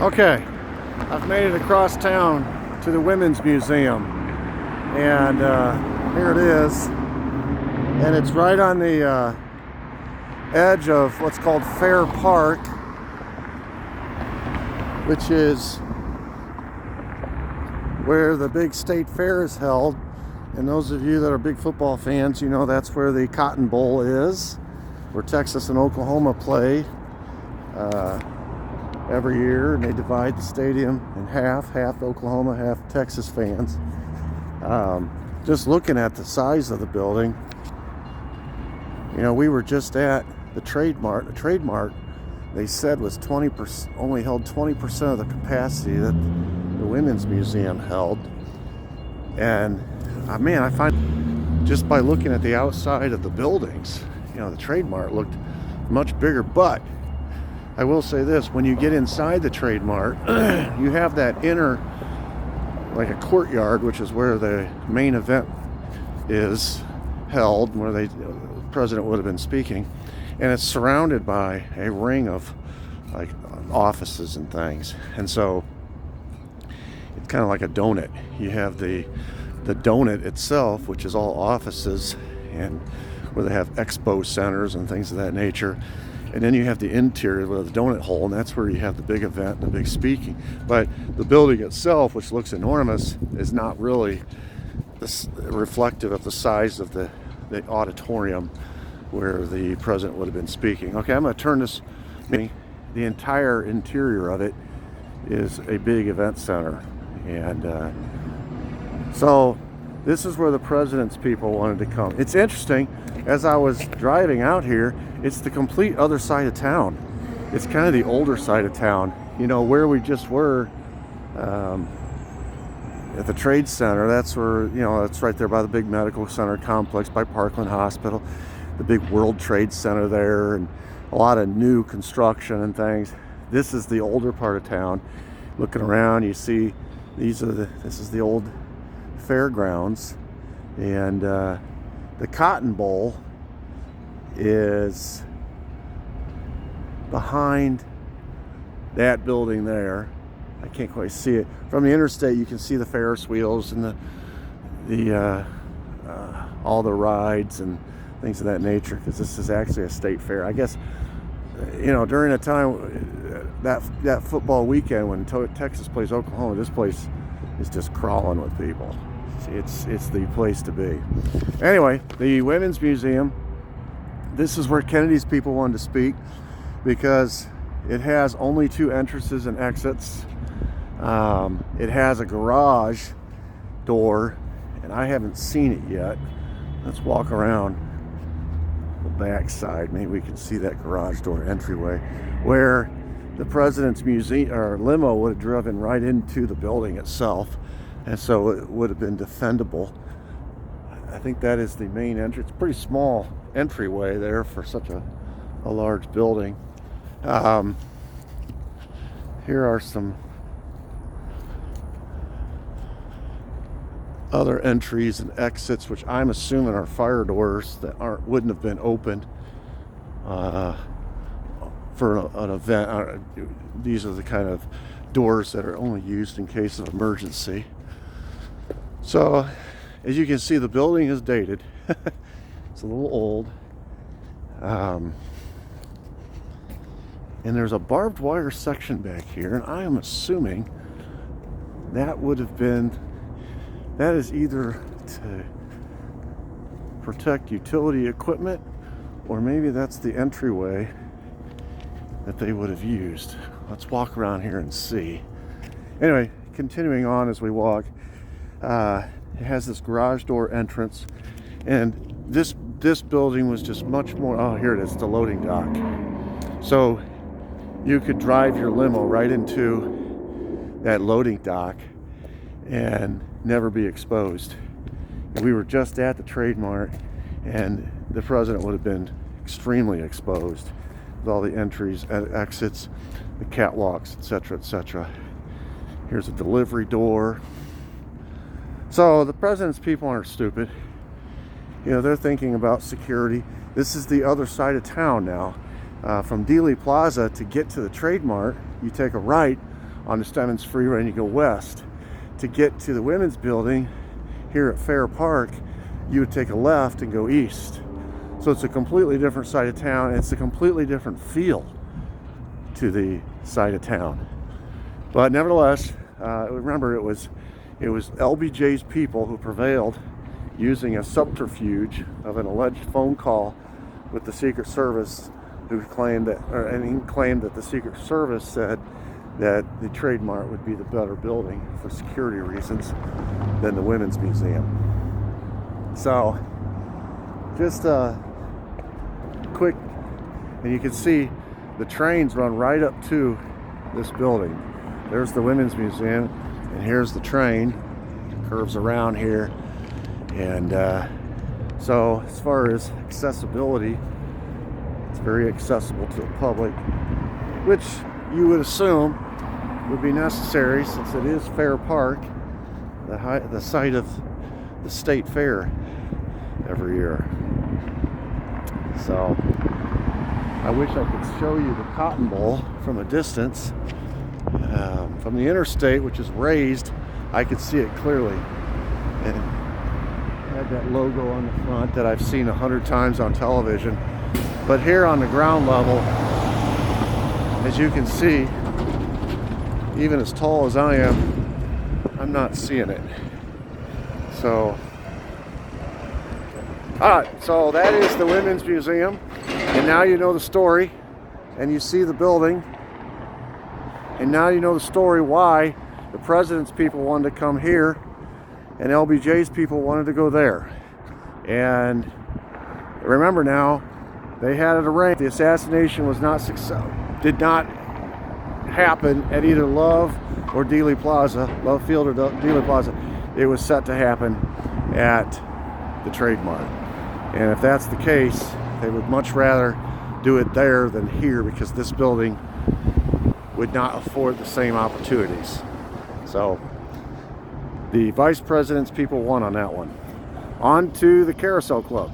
Okay, I've made it across town to the Women's Museum, and here it is, and it's right on the edge of what's called Fair Park, which is where the big state fair is held. And those of you that are big football fans, you know that's where the Cotton Bowl is, where Texas and Oklahoma play every year, and they divide the stadium in half Oklahoma, half Texas fans. Just looking at the size of the building, you know, we were just at the Trade Mart. The Trade Mart, they said, was 20%, only held 20% of the capacity that the Women's Museum held. And man, I find just by looking at the outside of the buildings, you know, the Trade Mart looked much bigger. But I will say this, when you get inside the Trade Mart, you have that inner, like a courtyard, which is where the main event is held, where the president would have been speaking. And it's surrounded by a ring of like offices and things. And so it's kind of like a donut. You have the donut itself, which is all offices, and where they have expo centers and things of that nature. And then you have the interior with the donut hole, and that's where you have the big event and the big speaking. But the building itself, which looks enormous, is not really reflective of the size of the auditorium where the president would have been speaking. Okay, I'm going to turn this. The entire interior of it is a big event center, and so this is where the president's people wanted to come. It's interesting, as I was driving out here, it's the complete other side of town. It's kind of the older side of town. You know, where we just were at the Trade Center, that's where, you know, it's right there by the big medical center complex, by Parkland Hospital, the big World Trade Center there, and a lot of new construction and things. This is the older part of town. Looking around, you see this is the old fairgrounds, and the Cotton Bowl is behind that building there. I can't quite see it from the interstate. You can see the Ferris wheels and the all the rides and things of that nature, because this is actually a state fair. I guess, you know, during a time that football weekend when Texas plays Oklahoma, this place is just crawling with people. It's the place to be. Anyway, the Women's Museum, this is where Kennedy's people wanted to speak, because it has only 2 entrances and exits. It has a garage door, and I haven't seen it yet. Let's walk around the back side. Maybe we can see that garage door entryway, where the president's museum or limo would have driven right into the building itself, and so it would have been defendable. I think that is the main entrance. Pretty small entryway there for such a large building. Here are some other entries and exits, which I'm assuming are fire doors that wouldn't have been opened for an event. These are the kind of doors that are only used in case of emergency. So, as you can see, the building is dated. It's a little old. And there's a barbed wire section back here, and I am assuming that is either to protect utility equipment, or maybe that's the entryway that they would have used. Let's walk around here and see. Anyway, continuing on as we walk, it has this garage door entrance, and this building was just much more. Oh, here it is, the loading dock. So you could drive your limo right into that loading dock and never be exposed. And we were just at the Trade Mart, and the president would have been extremely exposed with all the entries, exits, the catwalks, etc., etc. Here's a delivery door. So the president's people aren't stupid. You know, they're thinking about security. This is the other side of town now. From Dealey Plaza to get to the Trade Mart, you take a right on the Stemmons Freeway and you go west. To get to the women's building here at Fair Park, you would take a left and go east. So it's a completely different side of town. It's a completely different feel to the side of town. But nevertheless, remember it was LBJ's people who prevailed using a subterfuge of an alleged phone call with the Secret Service, who claimed that, and he claimed that the Secret Service said that the Trade Mart would be the better building for security reasons than the Women's Museum. So, just quick, and you can see the trains run right up to this building. There's the Women's Museum, and here's the train. Curves around here, and so as far as accessibility, it's very accessible to the public, which you would assume would be necessary since it is Fair Park, the site of the state fair every year. So I wish I could show you the Cotton Bowl from a distance. From the interstate, which is raised, I could see it clearly, and it had that logo on the front that I've seen 100 times on television. But here on the ground level, as you can see, even as tall as I am, I'm not seeing it. So, alright, so that is the Women's Museum, and now you know the story, and you see the building, and now you know the story why the president's people wanted to come here and LBJ's people wanted to go there. And remember now, they had it arranged. The assassination was not did not happen at either Love or Dealey Plaza, Love Field or Dealey Plaza. It was set to happen at the Trade Mart. And if that's the case, they would much rather do it there than here, because this building would not afford the same opportunities. So the vice president's people won on that one. On to the Carousel Club.